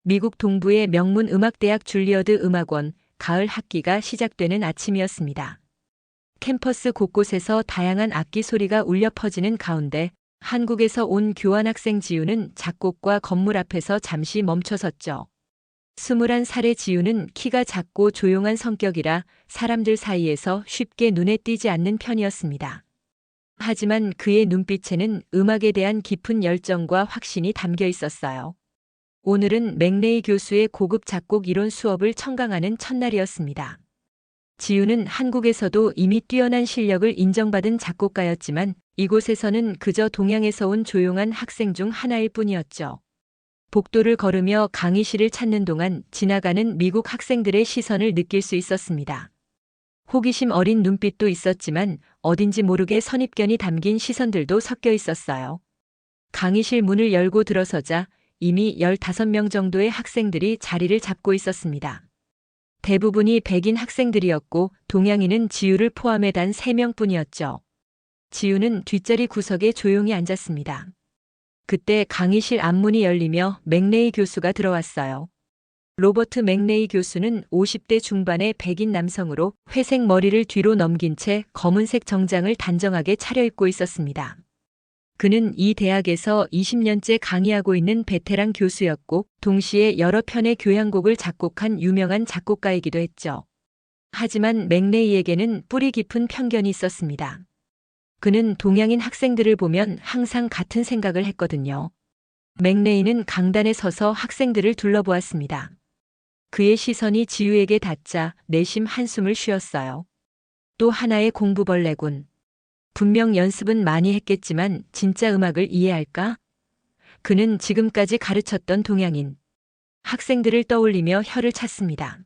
미국 동부의 명문 음악대학 줄리어드 음악원 가을 학기가 시작되는 아침이었습니다. 캠퍼스 곳곳에서 다양한 악기 소리가 울려 퍼지는 가운데 한국에서 온 교환학생 지우는 작곡과 건물 앞에서 잠시 멈춰섰죠. 21살의 지우는 키가 작고 조용한 성격이라 사람들 사이에서 쉽게 눈에 띄지 않는 편이었습니다. 하지만 그의 눈빛에는 음악에 대한 깊은 열정과 확신이 담겨 있었어요. 오늘은 맥레이 교수의 고급 작곡 이론 수업을 청강하는 첫날이었습니다. 지우는 한국에서도 이미 뛰어난 실력을 인정받은 작곡가였지만 이곳에서는 그저 동양에서 온 조용한 학생 중 하나일 뿐이었죠. 복도를 걸으며 강의실을 찾는 동안 지나가는 미국 학생들의 시선을 느낄 수 있었습니다. 호기심 어린 눈빛도 있었지만 어딘지 모르게 선입견이 담긴 시선들도 섞여 있었어요. 강의실 문을 열고 들어서자 이미 15명 정도의 학생들이 자리를 잡고 있었습니다. 대부분이 백인 학생들이었고 동양인은 지우를 포함해 단 3명뿐이었죠. 지우는 뒷자리 구석에 조용히 앉았습니다. 그때 강의실 앞문이 열리며 맥레이 교수가 들어왔어요. 로버트 맥레이 교수는 50대 중반의 백인 남성으로 회색 머리를 뒤로 넘긴 채 검은색 정장을 단정하게 차려입고 있었습니다. 그는 이 대학에서 20년째 강의하고 있는 베테랑 교수였고 동시에 여러 편의 교향곡을 작곡한 유명한 작곡가이기도 했죠. 하지만 맥레이에게는 뿌리 깊은 편견이 있었습니다. 그는 동양인 학생들을 보면 항상 같은 생각을 했거든요. 맥레이는 강단에 서서 학생들을 둘러보았습니다. 그의 시선이 지우에게 닿자 내심 한숨을 쉬었어요. 또 하나의 공부벌레군. 분명 연습은 많이 했겠지만 진짜 음악을 이해할까? 그는 지금까지 가르쳤던 동양인 학생들을 떠올리며 혀를 찼습니다.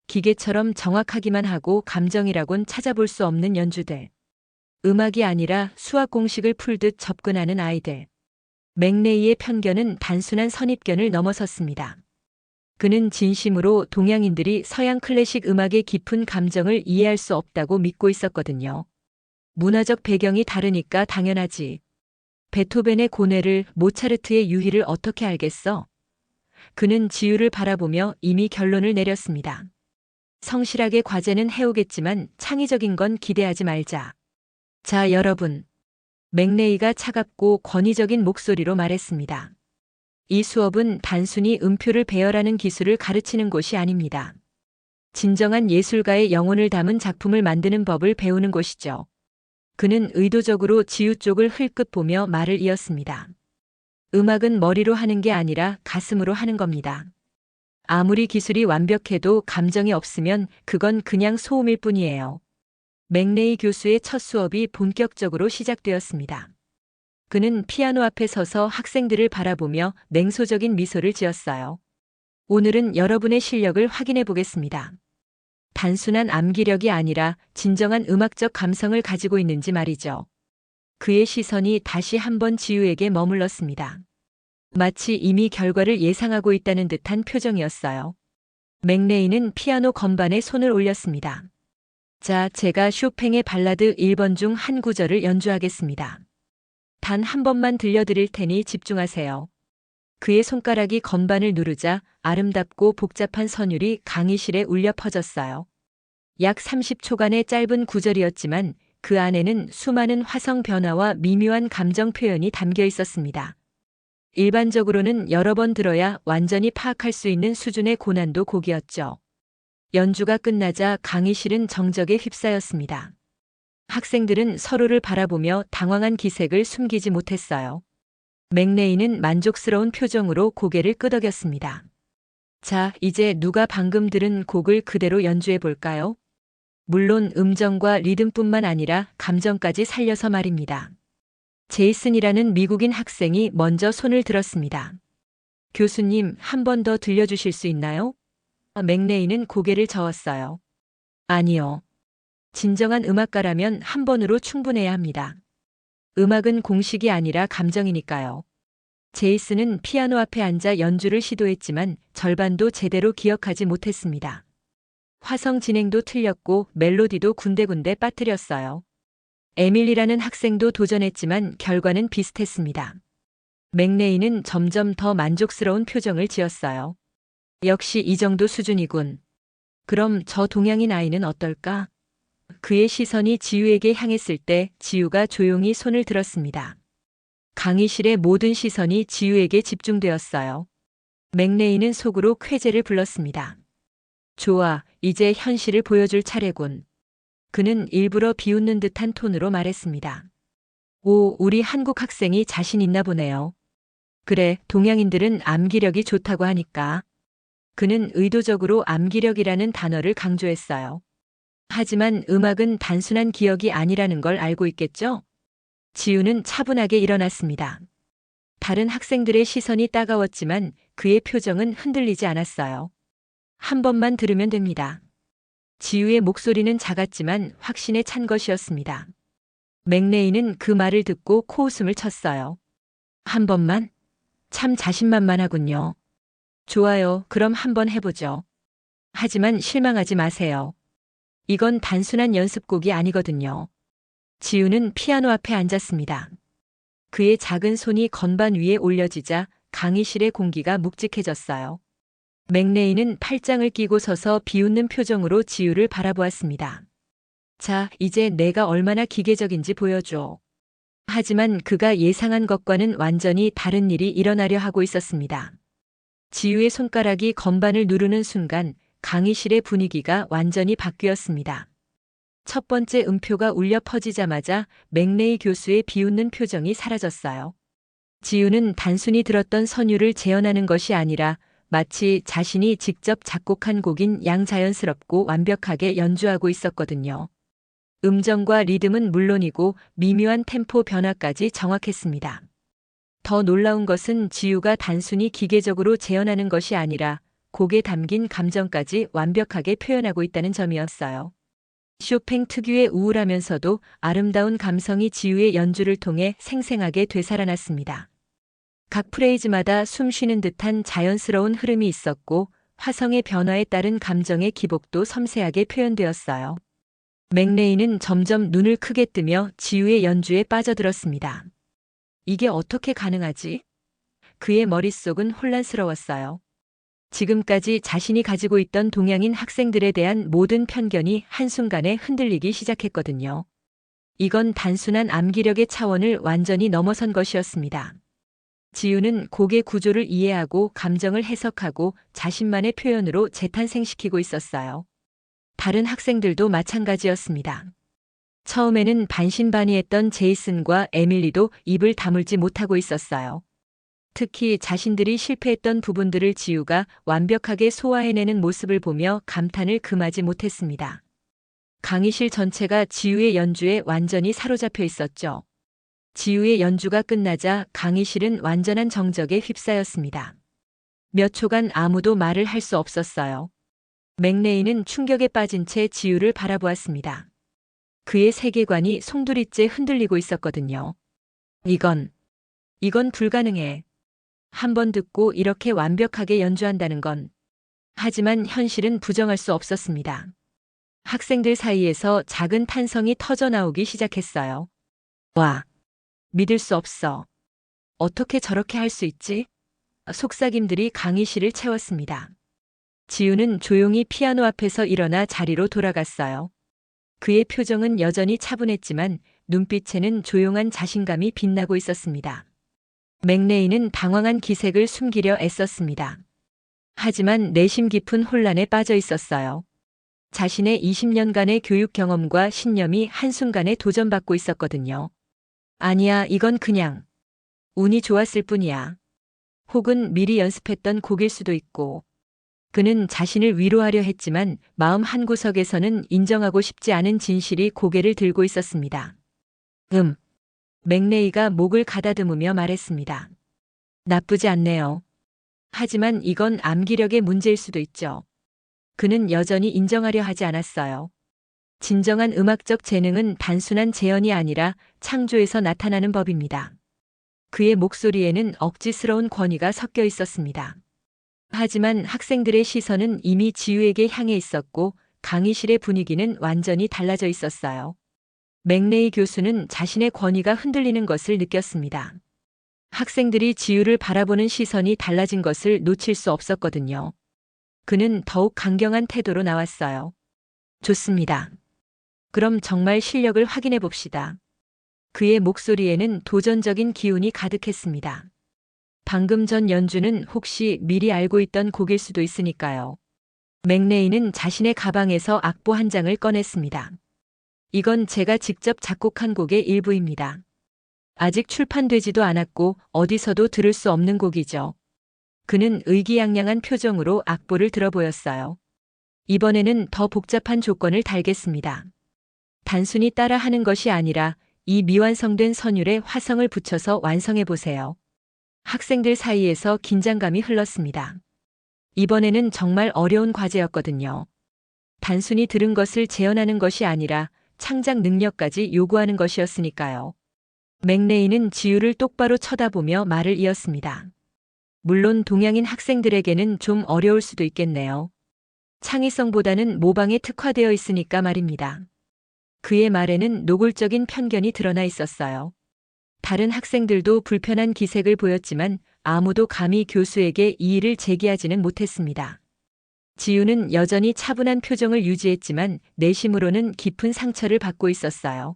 기계처럼 정확하기만 하고 감정이라곤 찾아볼 수 없는 연주들. 음악이 아니라 수학 공식을 풀듯 접근하는 아이들. 맥레이의 편견은 단순한 선입견을 넘어섰습니다. 그는 진심으로 동양인들이 서양 클래식 음악의 깊은 감정을 이해할 수 없다고 믿고 있었거든요. 문화적 배경이 다르니까 당연하지. 베토벤의 고뇌를, 모차르트의 유희를 어떻게 알겠어? 그는 지우를 바라보며 이미 결론을 내렸습니다. 성실하게 과제는 해오겠지만 창의적인 건 기대하지 말자. 자, 여러분. 맥레이가 차갑고 권위적인 목소리로 말했습니다. 이 수업은 단순히 음표를 배열하는 기술을 가르치는 곳이 아닙니다. 진정한 예술가의 영혼을 담은 작품을 만드는 법을 배우는 곳이죠. 그는 의도적으로 지우 쪽을 흘끗 보며 말을 이었습니다. 음악은 머리로 하는 게 아니라 가슴으로 하는 겁니다. 아무리 기술이 완벽해도 감정이 없으면 그건 그냥 소음일 뿐이에요. 맥레이 교수의 첫 수업이 본격적으로 시작되었습니다. 그는 피아노 앞에 서서 학생들을 바라보며 냉소적인 미소를 지었어요. 오늘은 여러분의 실력을 확인해 보겠습니다. 단순한 암기력이 아니라 진정한 음악적 감성을 가지고 있는지 말이죠. 그의 시선이 다시 한번 지우에게 머물렀습니다. 마치 이미 결과를 예상하고 있다는 듯한 표정이었어요. 맥레이는 피아노 건반에 손을 올렸습니다. 자, 제가 쇼팽의 발라드 1번 중 한 구절을 연주하겠습니다. 단 한 번만 들려드릴 테니 집중하세요. 그의 손가락이 건반을 누르자 아름답고 복잡한 선율이 강의실에 울려 퍼졌어요. 약 30초간의 짧은 구절이었지만 그 안에는 수많은 화성 변화와 미묘한 감정 표현이 담겨 있었습니다. 일반적으로는 여러 번 들어야 완전히 파악할 수 있는 수준의 고난도 곡이었죠. 연주가 끝나자 강의실은 정적에 휩싸였습니다. 학생들은 서로를 바라보며 당황한 기색을 숨기지 못했어요. 맥레이는 만족스러운 표정으로 고개를 끄덕였습니다. 자, 이제 누가 방금 들은 곡을 그대로 연주해 볼까요? 물론 음정과 리듬뿐만 아니라 감정까지 살려서 말입니다. 제이슨이라는 미국인 학생이 먼저 손을 들었습니다. 교수님, 한 번 더 들려주실 수 있나요? 맥레이는 고개를 저었어요. 아니요. 진정한 음악가라면 한 번으로 충분해야 합니다. 음악은 공식이 아니라 감정이니까요. 제이슨은 피아노 앞에 앉아 연주를 시도했지만 절반도 제대로 기억하지 못했습니다. 화성 진행도 틀렸고 멜로디도 군데군데 빠뜨렸어요. 에밀리라는 학생도 도전했지만 결과는 비슷했습니다. 맥레이는 점점 더 만족스러운 표정을 지었어요. 역시 이 정도 수준이군. 그럼 저 동양인 아이는 어떨까? 그의 시선이 지우에게 향했을 때 지우가 조용히 손을 들었습니다. 강의실의 모든 시선이 지우에게 집중되었어요. 맥레이는 속으로 쾌재를 불렀습니다. 좋아, 이제 현실을 보여줄 차례군. 그는 일부러 비웃는 듯한 톤으로 말했습니다. 오, 우리 한국 학생이 자신 있나 보네요. 그래, 동양인들은 암기력이 좋다고 하니까. 그는 의도적으로 암기력이라는 단어를 강조했어요. 하지만 음악은 단순한 기억이 아니라는 걸 알고 있겠죠? 지우는 차분하게 일어났습니다. 다른 학생들의 시선이 따가웠지만 그의 표정은 흔들리지 않았어요. 한 번만 들으면 됩니다. 지우의 목소리는 작았지만 확신에 찬 것이었습니다. 맥레이는 그 말을 듣고 코웃음을 쳤어요. 한 번만? 참 자신만만하군요. 좋아요, 그럼 한번 해보죠. 하지만 실망하지 마세요. 이건 단순한 연습곡이 아니거든요. 지우는 피아노 앞에 앉았습니다. 그의 작은 손이 건반 위에 올려지자 강의실의 공기가 묵직해졌어요. 맥레이는 팔짱을 끼고 서서 비웃는 표정으로 지우를 바라보았습니다. 자, 이제 내가 얼마나 기계적인지 보여줘. 하지만 그가 예상한 것과는 완전히 다른 일이 일어나려 하고 있었습니다. 지우의 손가락이 건반을 누르는 순간 강의실의 분위기가 완전히 바뀌었습니다. 첫 번째 음표가 울려 퍼지자마자 맥레이 교수의 비웃는 표정이 사라졌어요. 지우는 단순히 들었던 선율을 재현하는 것이 아니라 마치 자신이 직접 작곡한 곡인 양자연스럽고 완벽하게 연주하고 있었거든요. 음정과 리듬은 물론이고 미묘한 템포 변화까지 정확했습니다. 더 놀라운 것은 지우가 단순히 기계적으로 재현하는 것이 아니라 곡에 담긴 감정까지 완벽하게 표현하고 있다는 점이었어요. 쇼팽 특유의 우울하면서도 아름다운 감성이 지우의 연주를 통해 생생하게 되살아났습니다. 각 프레이즈마다 숨 쉬는 듯한 자연스러운 흐름이 있었고 화성의 변화에 따른 감정의 기복도 섬세하게 표현되었어요. 맥레이는 점점 눈을 크게 뜨며 지우의 연주에 빠져들었습니다. 이게 어떻게 가능하지? 그의 머릿속은 혼란스러웠어요. 지금까지 자신이 가지고 있던 동양인 학생들에 대한 모든 편견이 한순간에 흔들리기 시작했거든요. 이건 단순한 암기력의 차원을 완전히 넘어선 것이었습니다. 지우는 곡의 구조를 이해하고 감정을 해석하고 자신만의 표현으로 재탄생시키고 있었어요. 다른 학생들도 마찬가지였습니다. 처음에는 반신반의했던 제이슨과 에밀리도 입을 다물지 못하고 있었어요. 특히 자신들이 실패했던 부분들을 지우가 완벽하게 소화해내는 모습을 보며 감탄을 금하지 못했습니다. 강의실 전체가 지우의 연주에 완전히 사로잡혀 있었죠. 지우의 연주가 끝나자 강의실은 완전한 정적에 휩싸였습니다. 몇 초간 아무도 말을 할 수 없었어요. 맥레이는 충격에 빠진 채 지우를 바라보았습니다. 그의 세계관이 송두리째 흔들리고 있었거든요. 이건 불가능해. 한 번 듣고 이렇게 완벽하게 연주한다는 건. 하지만 현실은 부정할 수 없었습니다. 학생들 사이에서 작은 탄성이 터져 나오기 시작했어요. 와, 믿을 수 없어. 어떻게 저렇게 할 수 있지? 속삭임들이 강의실을 채웠습니다. 지우는 조용히 피아노 앞에서 일어나 자리로 돌아갔어요. 그의 표정은 여전히 차분했지만 눈빛에는 조용한 자신감이 빛나고 있었습니다. 맥레이는 당황한 기색을 숨기려 애썼습니다. 하지만 내심 깊은 혼란에 빠져 있었어요. 자신의 20년간의 교육 경험과 신념이 한순간에 도전받고 있었거든요. 아니야, 이건 그냥 운이 좋았을 뿐이야. 혹은 미리 연습했던 곡일 수도 있고. 그는 자신을 위로하려 했지만 마음 한구석에서는 인정하고 싶지 않은 진실이 고개를 들고 있었습니다. 맥레이가 목을 가다듬으며 말했습니다. 나쁘지 않네요. 하지만 이건 암기력의 문제일 수도 있죠. 그는 여전히 인정하려 하지 않았어요. 진정한 음악적 재능은 단순한 재현이 아니라 창조에서 나타나는 법입니다. 그의 목소리에는 억지스러운 권위가 섞여 있었습니다. 하지만 학생들의 시선은 이미 지우에게 향해 있었고 강의실의 분위기는 완전히 달라져 있었어요. 맥레이 교수는 자신의 권위가 흔들리는 것을 느꼈습니다. 학생들이 지우를 바라보는 시선이 달라진 것을 놓칠 수 없었거든요. 그는 더욱 강경한 태도로 나왔어요. 좋습니다. 그럼 정말 실력을 확인해 봅시다. 그의 목소리에는 도전적인 기운이 가득했습니다. 방금 전 연주는 혹시 미리 알고 있던 곡일 수도 있으니까요. 맥레이는 자신의 가방에서 악보 한 장을 꺼냈습니다. 이건 제가 직접 작곡한 곡의 일부입니다. 아직 출판되지도 않았고 어디서도 들을 수 없는 곡이죠. 그는 의기양양한 표정으로 악보를 들어보였어요. 이번에는 더 복잡한 조건을 달겠습니다. 단순히 따라하는 것이 아니라 이 미완성된 선율에 화성을 붙여서 완성해 보세요. 학생들 사이에서 긴장감이 흘렀습니다. 이번에는 정말 어려운 과제였거든요. 단순히 들은 것을 재현하는 것이 아니라 창작 능력까지 요구하는 것이었으니까요. 맥레이는 지우를 똑바로 쳐다보며 말을 이었습니다. 물론 동양인 학생들에게는 좀 어려울 수도 있겠네요. 창의성보다는 모방에 특화되어 있으니까 말입니다. 그의 말에는 노골적인 편견이 드러나 있었어요. 다른 학생들도 불편한 기색을 보였지만 아무도 감히 교수에게 이의를 제기하지는 못했습니다. 지우는 여전히 차분한 표정을 유지했지만 내심으로는 깊은 상처를 받고 있었어요.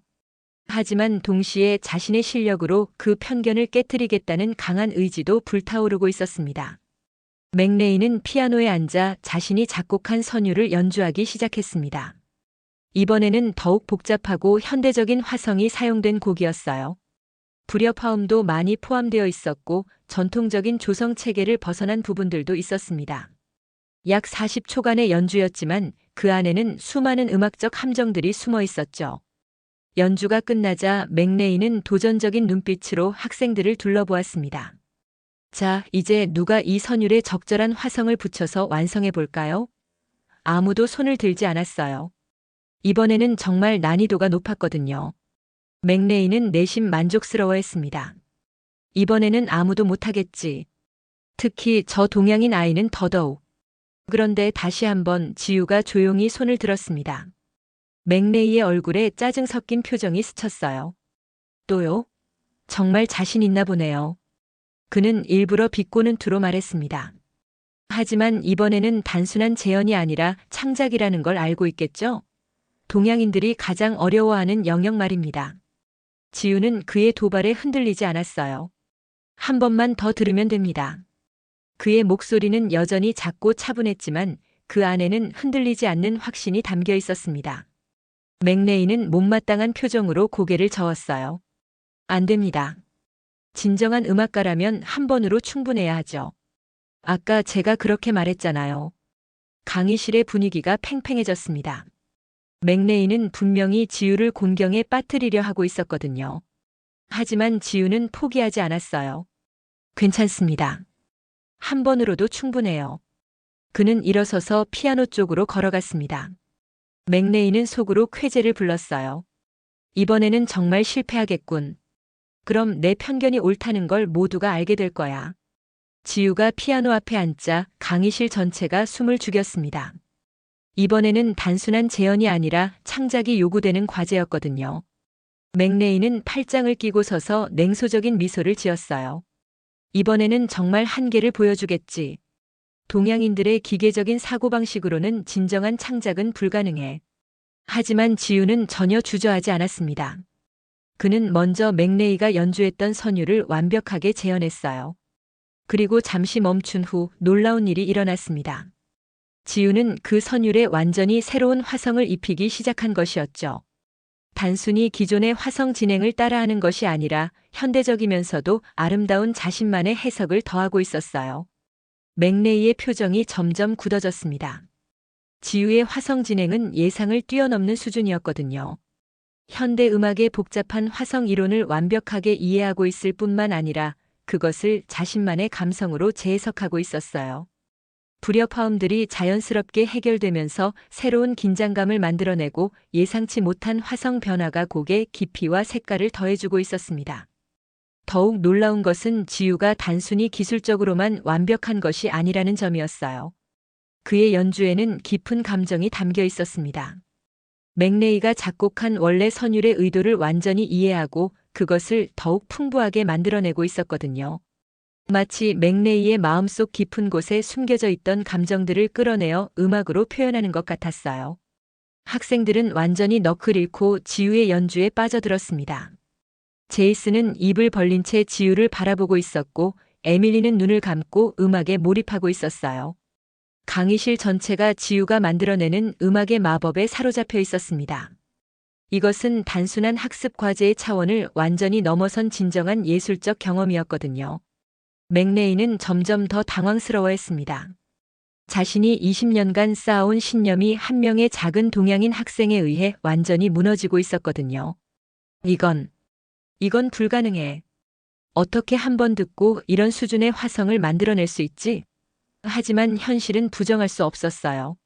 하지만 동시에 자신의 실력으로 그 편견을 깨트리겠다는 강한 의지도 불타오르고 있었습니다. 맥레이는 피아노에 앉아 자신이 작곡한 선율을 연주하기 시작했습니다. 이번에는 더욱 복잡하고 현대적인 화성이 사용된 곡이었어요. 불협화음도 많이 포함되어 있었고 전통적인 조성 체계를 벗어난 부분들도 있었습니다. 약 40초간의 연주였지만 그 안에는 수많은 음악적 함정들이 숨어 있었죠. 연주가 끝나자 맥레이는 도전적인 눈빛으로 학생들을 둘러보았습니다. 자, 이제 누가 이 선율에 적절한 화성을 붙여서 완성해 볼까요? 아무도 손을 들지 않았어요. 이번에는 정말 난이도가 높았거든요. 맥레이는 내심 만족스러워했습니다. 이번에는 아무도 못하겠지. 특히 저 동양인 아이는 더더욱. 그런데 다시 한번 지우가 조용히 손을 들었습니다. 맥레이의 얼굴에 짜증 섞인 표정이 스쳤어요. 또요? 정말 자신 있나 보네요. 그는 일부러 비꼬는 투로 말했습니다. 하지만 이번에는 단순한 재현이 아니라 창작이라는 걸 알고 있겠죠? 동양인들이 가장 어려워하는 영역 말입니다. 지우는 그의 도발에 흔들리지 않았어요. 한 번만 더 들으면 됩니다. 그의 목소리는 여전히 작고 차분했지만 그 안에는 흔들리지 않는 확신이 담겨 있었습니다. 맥레이는 못마땅한 표정으로 고개를 저었어요. 안 됩니다. 진정한 음악가라면 한 번으로 충분해야 하죠. 아까 제가 그렇게 말했잖아요. 강의실의 분위기가 팽팽해졌습니다. 맥레이는 분명히 지우를 곤경에 빠뜨리려 하고 있었거든요. 하지만 지우는 포기하지 않았어요. 괜찮습니다. 한 번으로도 충분해요. 그는 일어서서 피아노 쪽으로 걸어갔습니다. 맥레이는 속으로 쾌재를 불렀어요. 이번에는 정말 실패하겠군. 그럼 내 편견이 옳다는 걸 모두가 알게 될 거야. 지우가 피아노 앞에 앉자 강의실 전체가 숨을 죽였습니다. 이번에는 단순한 재현이 아니라 창작이 요구되는 과제였거든요. 맥레이는 팔짱을 끼고 서서 냉소적인 미소를 지었어요. 이번에는 정말 한계를 보여주겠지. 동양인들의 기계적인 사고방식으로는 진정한 창작은 불가능해. 하지만 지우는 전혀 주저하지 않았습니다. 그는 먼저 맥레이가 연주했던 선율을 완벽하게 재현했어요. 그리고 잠시 멈춘 후 놀라운 일이 일어났습니다. 지우는 그 선율에 완전히 새로운 화성을 입히기 시작한 것이었죠. 단순히 기존의 화성 진행을 따라하는 것이 아니라 현대적이면서도 아름다운 자신만의 해석을 더하고 있었어요. 맥레이의 표정이 점점 굳어졌습니다. 지우의 화성 진행은 예상을 뛰어넘는 수준이었거든요. 현대 음악의 복잡한 화성 이론을 완벽하게 이해하고 있을 뿐만 아니라 그것을 자신만의 감성으로 재해석하고 있었어요. 불협화음들이 자연스럽게 해결되면서 새로운 긴장감을 만들어내고 예상치 못한 화성 변화가 곡의 깊이와 색깔을 더해주고 있었습니다. 더욱 놀라운 것은 지우가 단순히 기술적으로만 완벽한 것이 아니라는 점이었어요. 그의 연주에는 깊은 감정이 담겨 있었습니다. 맥레이가 작곡한 원래 선율의 의도를 완전히 이해하고 그것을 더욱 풍부하게 만들어내고 있었거든요. 마치 맥레이의 마음속 깊은 곳에 숨겨져 있던 감정들을 끌어내어 음악으로 표현하는 것 같았어요. 학생들은 완전히 넋을 잃고 지우의 연주에 빠져들었습니다. 제이슨은 입을 벌린 채 지우를 바라보고 있었고, 에밀리는 눈을 감고 음악에 몰입하고 있었어요. 강의실 전체가 지우가 만들어내는 음악의 마법에 사로잡혀 있었습니다. 이것은 단순한 학습 과제의 차원을 완전히 넘어선 진정한 예술적 경험이었거든요. 맥레이는 점점 더 당황스러워했습니다. 자신이 20년간 쌓아온 신념이 한 명의 작은 동양인 학생에 의해 완전히 무너지고 있었거든요. 이건 불가능해. 어떻게 한 번 듣고 이런 수준의 화성을 만들어낼 수 있지? 하지만 현실은 부정할 수 없었어요.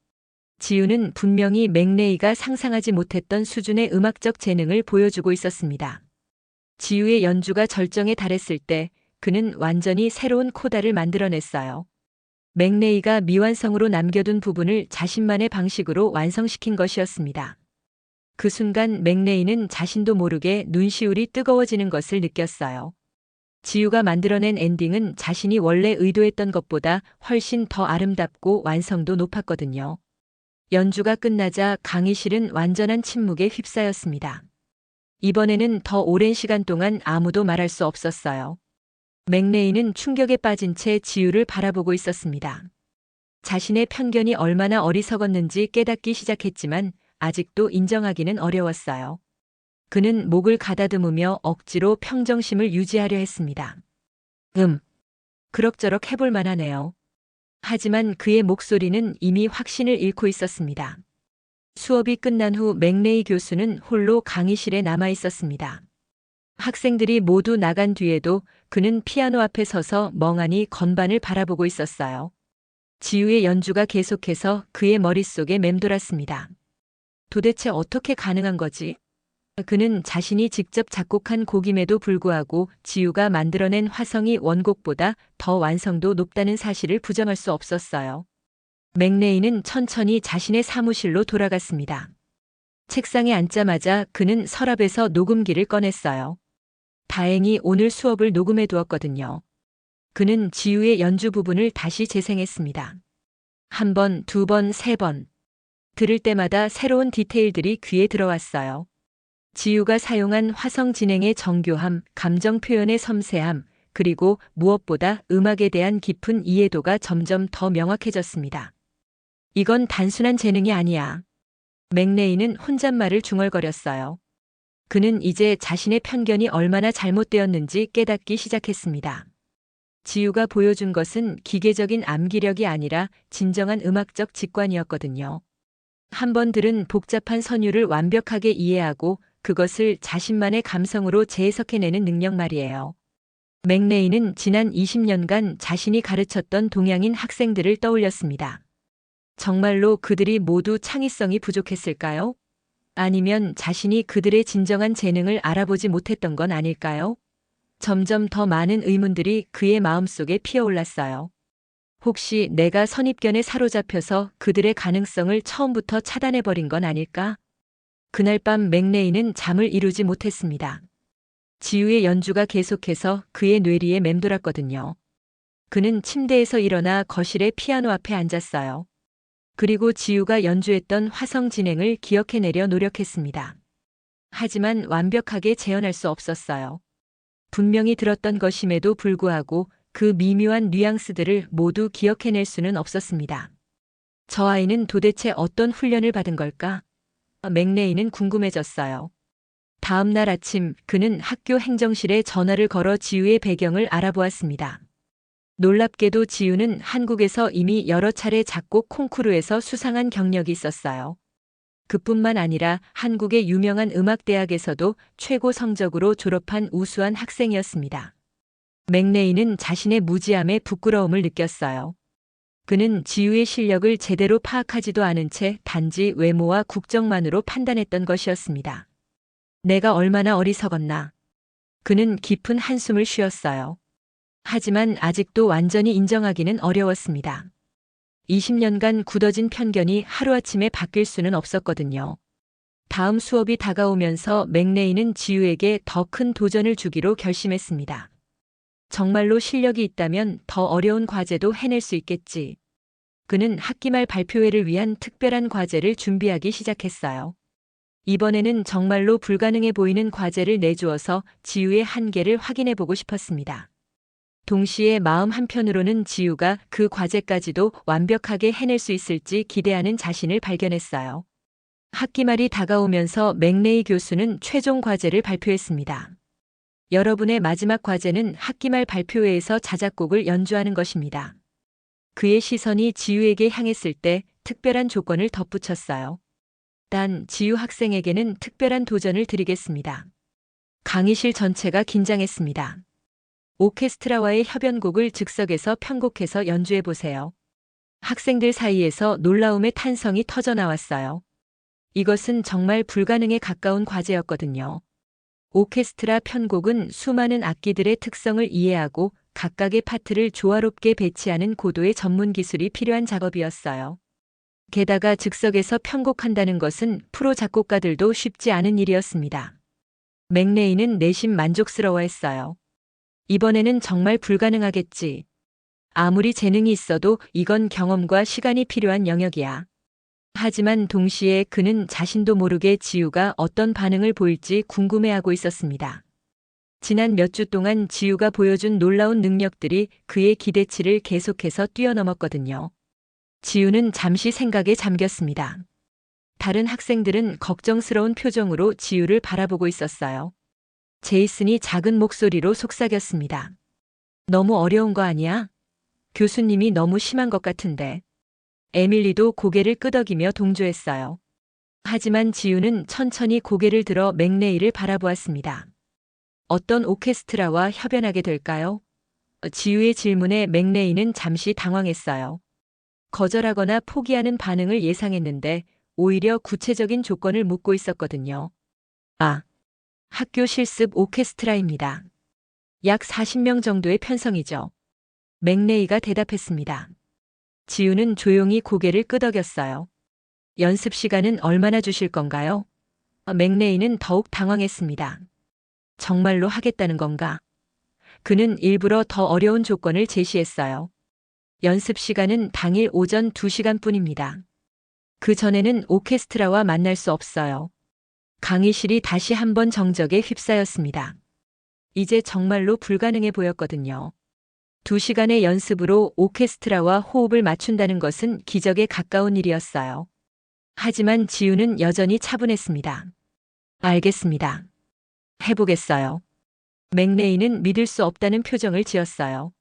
지우는 분명히 맥레이가 상상하지 못했던 수준의 음악적 재능을 보여주고 있었습니다. 지우의 연주가 절정에 달했을 때 그는 완전히 새로운 코다를 만들어냈어요. 맥레이가 미완성으로 남겨둔 부분을 자신만의 방식으로 완성시킨 것이었습니다. 그 순간 맥레이는 자신도 모르게 눈시울이 뜨거워지는 것을 느꼈어요. 지우가 만들어낸 엔딩은 자신이 원래 의도했던 것보다 훨씬 더 아름답고 완성도 높았거든요. 연주가 끝나자 강의실은 완전한 침묵에 휩싸였습니다. 이번에는 더 오랜 시간 동안 아무도 말할 수 없었어요. 맥레이는 충격에 빠진 채 지우를 바라보고 있었습니다. 자신의 편견이 얼마나 어리석었는지 깨닫기 시작했지만 아직도 인정하기는 어려웠어요. 그는 목을 가다듬으며 억지로 평정심을 유지하려 했습니다. 그럭저럭 해볼 만하네요. 하지만 그의 목소리는 이미 확신을 잃고 있었습니다. 수업이 끝난 후 맥레이 교수는 홀로 강의실에 남아 있었습니다. 학생들이 모두 나간 뒤에도 그는 피아노 앞에 서서 멍하니 건반을 바라보고 있었어요. 지우의 연주가 계속해서 그의 머릿속에 맴돌았습니다. 도대체 어떻게 가능한 거지? 그는 자신이 직접 작곡한 곡임에도 불구하고 지우가 만들어낸 화성이 원곡보다 더 완성도 높다는 사실을 부정할 수 없었어요. 맥레이는 천천히 자신의 사무실로 돌아갔습니다. 책상에 앉자마자 그는 서랍에서 녹음기를 꺼냈어요. 다행히 오늘 수업을 녹음해 두었거든요. 그는 지우의 연주 부분을 다시 재생했습니다. 한 번, 두 번, 세 번. 들을 때마다 새로운 디테일들이 귀에 들어왔어요. 지우가 사용한 화성 진행의 정교함, 감정 표현의 섬세함, 그리고 무엇보다 음악에 대한 깊은 이해도가 점점 더 명확해졌습니다. 이건 단순한 재능이 아니야. 맥레이는 혼잣말을 중얼거렸어요. 그는 이제 자신의 편견이 얼마나 잘못되었는지 깨닫기 시작했습니다. 지우가 보여준 것은 기계적인 암기력이 아니라 진정한 음악적 직관이었거든요. 한 번 들은 복잡한 선율을 완벽하게 이해하고 그것을 자신만의 감성으로 재해석해내는 능력 말이에요. 맥레이는 지난 20년간 자신이 가르쳤던 동양인 학생들을 떠올렸습니다. 정말로 그들이 모두 창의성이 부족했을까요? 아니면 자신이 그들의 진정한 재능을 알아보지 못했던 건 아닐까요? 점점 더 많은 의문들이 그의 마음속에 피어올랐어요. 혹시 내가 선입견에 사로잡혀서 그들의 가능성을 처음부터 차단해버린 건 아닐까? 그날 밤 맥레이는 잠을 이루지 못했습니다. 지우의 연주가 계속해서 그의 뇌리에 맴돌았거든요. 그는 침대에서 일어나 거실의 피아노 앞에 앉았어요. 그리고 지우가 연주했던 화성 진행을 기억해내려 노력했습니다. 하지만 완벽하게 재현할 수 없었어요. 분명히 들었던 것임에도 불구하고 그 미묘한 뉘앙스들을 모두 기억해낼 수는 없었습니다. 저 아이는 도대체 어떤 훈련을 받은 걸까? 맥레이는 궁금해졌어요. 다음 날 아침 그는 학교 행정실에 전화를 걸어 지우의 배경을 알아보았습니다. 놀랍게도 지우는 한국에서 이미 여러 차례 작곡 콩쿠르에서 수상한 경력이 있었어요. 그뿐만 아니라 한국의 유명한 음악대학에서도 최고 성적으로 졸업한 우수한 학생이었습니다. 맥레이는 자신의 무지함에 부끄러움을 느꼈어요. 그는 지우의 실력을 제대로 파악하지도 않은 채 단지 외모와 국적만으로 판단했던 것이었습니다. 내가 얼마나 어리석었나. 그는 깊은 한숨을 쉬었어요. 하지만 아직도 완전히 인정하기는 어려웠습니다. 20년간 굳어진 편견이 하루아침에 바뀔 수는 없었거든요. 다음 수업이 다가오면서 맥레이는 지우에게 더 큰 도전을 주기로 결심했습니다. 정말로 실력이 있다면 더 어려운 과제도 해낼 수 있겠지. 그는 학기말 발표회를 위한 특별한 과제를 준비하기 시작했어요. 이번에는 정말로 불가능해 보이는 과제를 내주어서 지우의 한계를 확인해 보고 싶었습니다. 동시에 마음 한편으로는 지우가 그 과제까지도 완벽하게 해낼 수 있을지 기대하는 자신을 발견했어요. 학기 말이 다가오면서 맥레이 교수는 최종 과제를 발표했습니다. 여러분의 마지막 과제는 학기 말 발표회에서 자작곡을 연주하는 것입니다. 그의 시선이 지우에게 향했을 때 특별한 조건을 덧붙였어요. 단 지우 학생에게는 특별한 도전을 드리겠습니다. 강의실 전체가 긴장했습니다. 오케스트라와의 협연곡을 즉석에서 편곡해서 연주해 보세요. 학생들 사이에서 놀라움의 탄성이 터져 나왔어요. 이것은 정말 불가능에 가까운 과제였거든요. 오케스트라 편곡은 수많은 악기들의 특성을 이해하고 각각의 파트를 조화롭게 배치하는 고도의 전문 기술이 필요한 작업이었어요. 게다가 즉석에서 편곡한다는 것은 프로 작곡가들도 쉽지 않은 일이었습니다. 맥레이는 내심 만족스러워했어요. 이번에는 정말 불가능하겠지. 아무리 재능이 있어도 이건 경험과 시간이 필요한 영역이야. 하지만 동시에 그는 자신도 모르게 지우가 어떤 반응을 보일지 궁금해하고 있었습니다. 지난 몇 주 동안 지우가 보여준 놀라운 능력들이 그의 기대치를 계속해서 뛰어넘었거든요. 지우는 잠시 생각에 잠겼습니다. 다른 학생들은 걱정스러운 표정으로 지우를 바라보고 있었어요. 제이슨이 작은 목소리로 속삭였습니다. 너무 어려운 거 아니야? 교수님이 너무 심한 것 같은데. 에밀리도 고개를 끄덕이며 동조했어요. 하지만 지우는 천천히 고개를 들어 맥레이를 바라보았습니다. 어떤 오케스트라와 협연하게 될까요? 지우의 질문에 맥레이는 잠시 당황했어요. 거절하거나 포기하는 반응을 예상했는데 오히려 구체적인 조건을 묻고 있었거든요. 아, 학교 실습 오케스트라입니다. 약 40명 정도의 편성이죠. 맥레이가 대답했습니다. 지우는 조용히 고개를 끄덕였어요. 연습 시간은 얼마나 주실 건가요? 맥레이는 더욱 당황했습니다. 정말로 하겠다는 건가? 그는 일부러 더 어려운 조건을 제시했어요. 연습 시간은 당일 오전 2시간뿐입니다. 그 전에는 오케스트라와 만날 수 없어요. 강의실이 다시 한번 정적에 휩싸였습니다. 이제 정말로 불가능해 보였거든요. 2시간의 연습으로 오케스트라와 호흡을 맞춘다는 것은 기적에 가까운 일이었어요. 하지만 지우는 여전히 차분했습니다. 알겠습니다. 해보겠어요. 맥레이는 믿을 수 없다는 표정을 지었어요.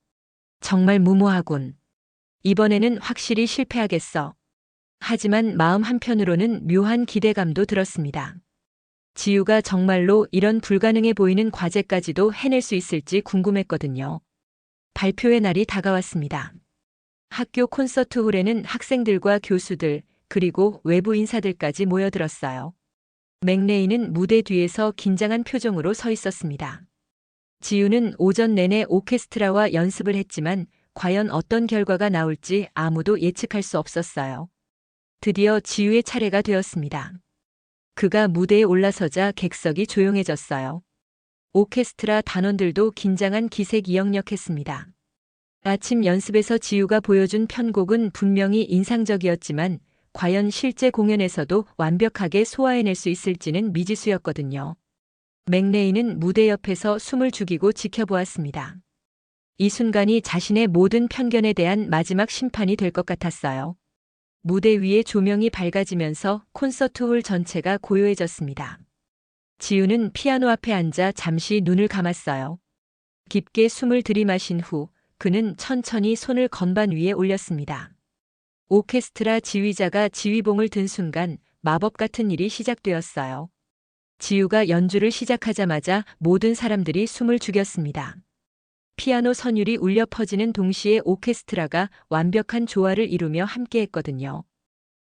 정말 무모하군. 이번에는 확실히 실패하겠어. 하지만 마음 한편으로는 묘한 기대감도 들었습니다. 지우가 정말로 이런 불가능해 보이는 과제까지도 해낼 수 있을지 궁금했거든요. 발표의 날이 다가왔습니다. 학교 콘서트홀에는 학생들과 교수들, 그리고 외부 인사들까지 모여들었어요. 맥레이는 무대 뒤에서 긴장한 표정으로 서 있었습니다. 지우는 오전 내내 오케스트라와 연습을 했지만 과연 어떤 결과가 나올지 아무도 예측할 수 없었어요. 드디어 지우의 차례가 되었습니다. 그가 무대에 올라서자 객석이 조용해졌어요. 오케스트라 단원들도 긴장한 기색이 역력했습니다. 아침 연습에서 지우가 보여준 편곡은 분명히 인상적이었지만 과연 실제 공연에서도 완벽하게 소화해낼 수 있을지는 미지수였거든요. 맥레이는 무대 옆에서 숨을 죽이고 지켜보았습니다. 이 순간이 자신의 모든 편견에 대한 마지막 심판이 될 것 같았어요. 무대 위에 조명이 밝아지면서 콘서트홀 전체가 고요해졌습니다. 지우는 피아노 앞에 앉아 잠시 눈을 감았어요. 깊게 숨을 들이마신 후 그는 천천히 손을 건반 위에 올렸습니다. 오케스트라 지휘자가 지휘봉을 든 순간 마법 같은 일이 시작되었어요. 지우가 연주를 시작하자마자 모든 사람들이 숨을 죽였습니다. 피아노 선율이 울려 퍼지는 동시에 오케스트라가 완벽한 조화를 이루며 함께했거든요.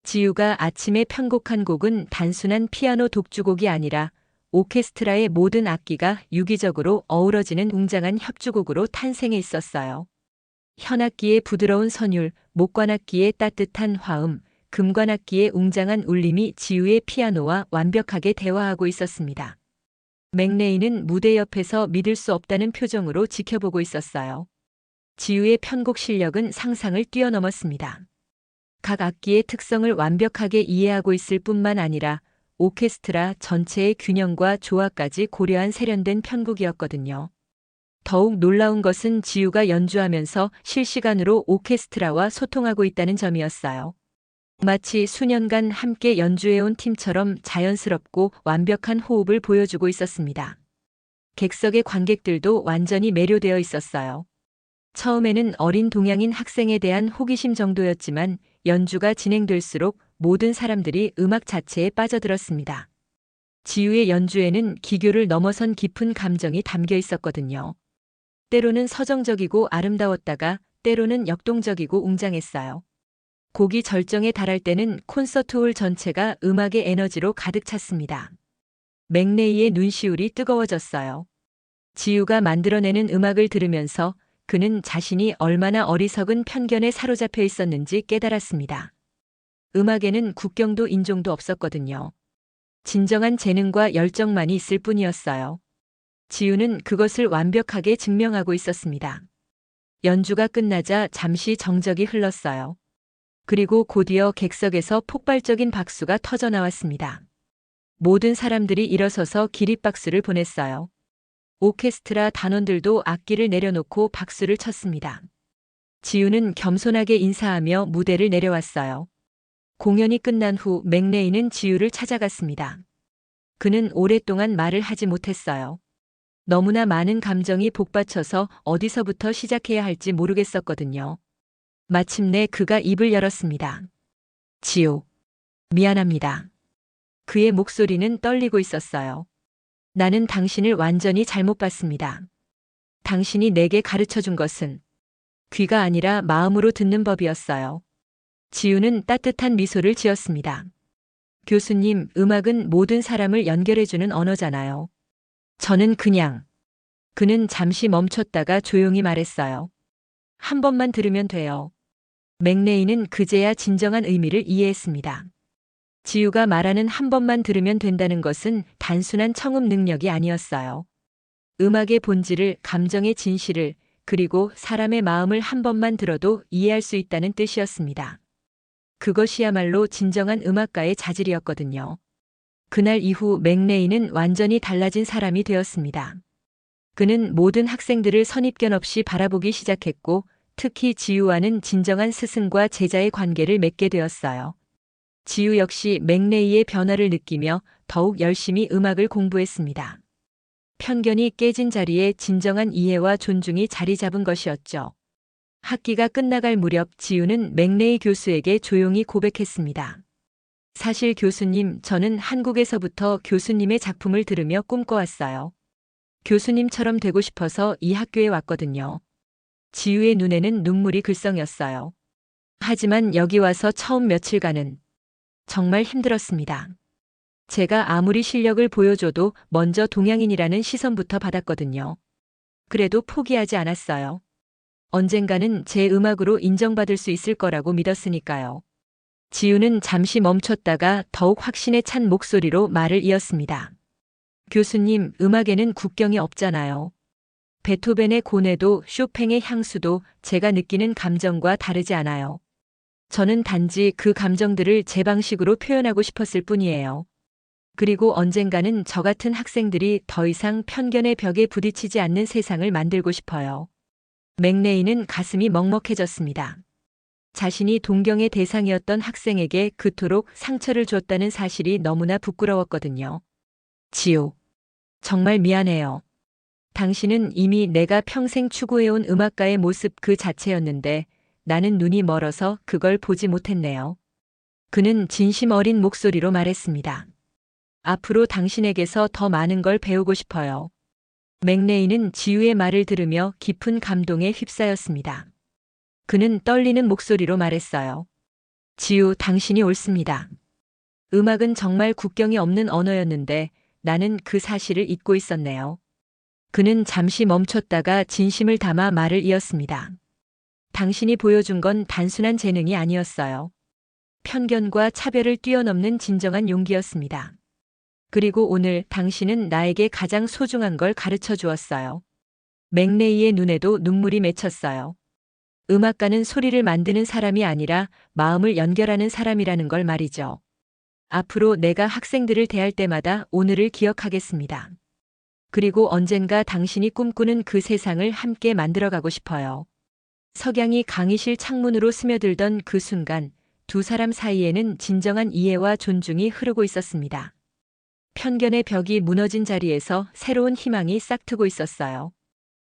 지우가 아침에 편곡한 곡은 단순한 피아노 독주곡이 아니라 오케스트라의 모든 악기가 유기적으로 어우러지는 웅장한 협주곡으로 탄생해 있었어요. 현악기의 부드러운 선율, 목관악기의 따뜻한 화음, 금관악기의 웅장한 울림이 지우의 피아노와 완벽하게 대화하고 있었습니다. 맥레이는 무대 옆에서 믿을 수 없다는 표정으로 지켜보고 있었어요. 지우의 편곡 실력은 상상을 뛰어넘었습니다. 각 악기의 특성을 완벽하게 이해하고 있을 뿐만 아니라 오케스트라 전체의 균형과 조화까지 고려한 세련된 편곡이었거든요. 더욱 놀라운 것은 지우가 연주하면서 실시간으로 오케스트라와 소통하고 있다는 점이었어요. 마치 수년간 함께 연주해온 팀처럼 자연스럽고 완벽한 호흡을 보여주고 있었습니다. 객석의 관객들도 완전히 매료되어 있었어요. 처음에는 어린 동양인 학생에 대한 호기심 정도였지만 연주가 진행될수록 모든 사람들이 음악 자체에 빠져들었습니다. 지우의 연주에는 기교를 넘어선 깊은 감정이 담겨 있었거든요. 때로는 서정적이고 아름다웠다가 때로는 역동적이고 웅장했어요. 곡이 절정에 달할 때는 콘서트홀 전체가 음악의 에너지로 가득 찼습니다. 맥레이의 눈시울이 뜨거워졌어요. 지우가 만들어내는 음악을 들으면서 그는 자신이 얼마나 어리석은 편견에 사로잡혀 있었는지 깨달았습니다. 음악에는 국경도 인종도 없었거든요. 진정한 재능과 열정만이 있을 뿐이었어요. 지우는 그것을 완벽하게 증명하고 있었습니다. 연주가 끝나자 잠시 정적이 흘렀어요. 그리고 곧이어 객석에서 폭발적인 박수가 터져나왔습니다. 모든 사람들이 일어서서 기립박수를 보냈어요. 오케스트라 단원들도 악기를 내려놓고 박수를 쳤습니다. 지우는 겸손하게 인사하며 무대를 내려왔어요. 공연이 끝난 후 맥레이는 지우를 찾아갔습니다. 그는 오랫동안 말을 하지 못했어요. 너무나 많은 감정이 복받쳐서 어디서부터 시작해야 할지 모르겠었거든요. 마침내 그가 입을 열었습니다. 지우, 미안합니다. 그의 목소리는 떨리고 있었어요. 나는 당신을 완전히 잘못 봤습니다. 당신이 내게 가르쳐 준 것은 귀가 아니라 마음으로 듣는 법이었어요. 지우는 따뜻한 미소를 지었습니다. 교수님, 음악은 모든 사람을 연결해주는 언어잖아요. 저는 그냥. 그는 잠시 멈췄다가 조용히 말했어요. 한 번만 들으면 돼요. 맥레이는 그제야 진정한 의미를 이해했습니다. 지우가 말하는 한 번만 들으면 된다는 것은 단순한 청음 능력이 아니었어요. 음악의 본질을, 감정의 진실을, 그리고 사람의 마음을 한 번만 들어도 이해할 수 있다는 뜻이었습니다. 그것이야말로 진정한 음악가의 자질이었거든요. 그날 이후 맥레이는 완전히 달라진 사람이 되었습니다. 그는 모든 학생들을 선입견 없이 바라보기 시작했고, 특히 지우와는 진정한 스승과 제자의 관계를 맺게 되었어요. 지우 역시 맥레이의 변화를 느끼며 더욱 열심히 음악을 공부했습니다. 편견이 깨진 자리에 진정한 이해와 존중이 자리 잡은 것이었죠. 학기가 끝나갈 무렵 지우는 맥레이 교수에게 조용히 고백했습니다. 사실 교수님, 저는 한국에서부터 교수님의 작품을 들으며 꿈꿔왔어요. 교수님처럼 되고 싶어서 이 학교에 왔거든요. 지우의 눈에는 눈물이 글썽였어요. 하지만 여기 와서 처음 며칠간은 정말 힘들었습니다. 제가 아무리 실력을 보여줘도 먼저 동양인이라는 시선부터 받았거든요. 그래도 포기하지 않았어요. 언젠가는 제 음악으로 인정받을 수 있을 거라고 믿었으니까요. 지우는 잠시 멈췄다가 더욱 확신에 찬 목소리로 말을 이었습니다. 교수님, 음악에는 국경이 없잖아요. 베토벤의 고뇌도 쇼팽의 향수도 제가 느끼는 감정과 다르지 않아요. 저는 단지 그 감정들을 제 방식으로 표현하고 싶었을 뿐이에요. 그리고 언젠가는 저 같은 학생들이 더 이상 편견의 벽에 부딪히지 않는 세상을 만들고 싶어요. 맥레이는 가슴이 먹먹해졌습니다. 자신이 동경의 대상이었던 학생에게 그토록 상처를 줬다는 사실이 너무나 부끄러웠거든요. 지우, 정말 미안해요. 당신은 이미 내가 평생 추구해온 음악가의 모습 그 자체였는데 나는 눈이 멀어서 그걸 보지 못했네요. 그는 진심 어린 목소리로 말했습니다. 앞으로 당신에게서 더 많은 걸 배우고 싶어요. 맥레이는 지우의 말을 들으며 깊은 감동에 휩싸였습니다. 그는 떨리는 목소리로 말했어요. 지우, 당신이 옳습니다. 음악은 정말 국경이 없는 언어였는데 나는 그 사실을 잊고 있었네요. 그는 잠시 멈췄다가 진심을 담아 말을 이었습니다. 당신이 보여준 건 단순한 재능이 아니었어요. 편견과 차별을 뛰어넘는 진정한 용기였습니다. 그리고 오늘 당신은 나에게 가장 소중한 걸 가르쳐 주었어요. 맥레이의 눈에도 눈물이 맺혔어요. 음악가는 소리를 만드는 사람이 아니라 마음을 연결하는 사람이라는 걸 말이죠. 앞으로 내가 학생들을 대할 때마다 오늘을 기억하겠습니다. 그리고 언젠가 당신이 꿈꾸는 그 세상을 함께 만들어가고 싶어요. 석양이 강의실 창문으로 스며들던 그 순간 두 사람 사이에는 진정한 이해와 존중이 흐르고 있었습니다. 편견의 벽이 무너진 자리에서 새로운 희망이 싹트고 있었어요.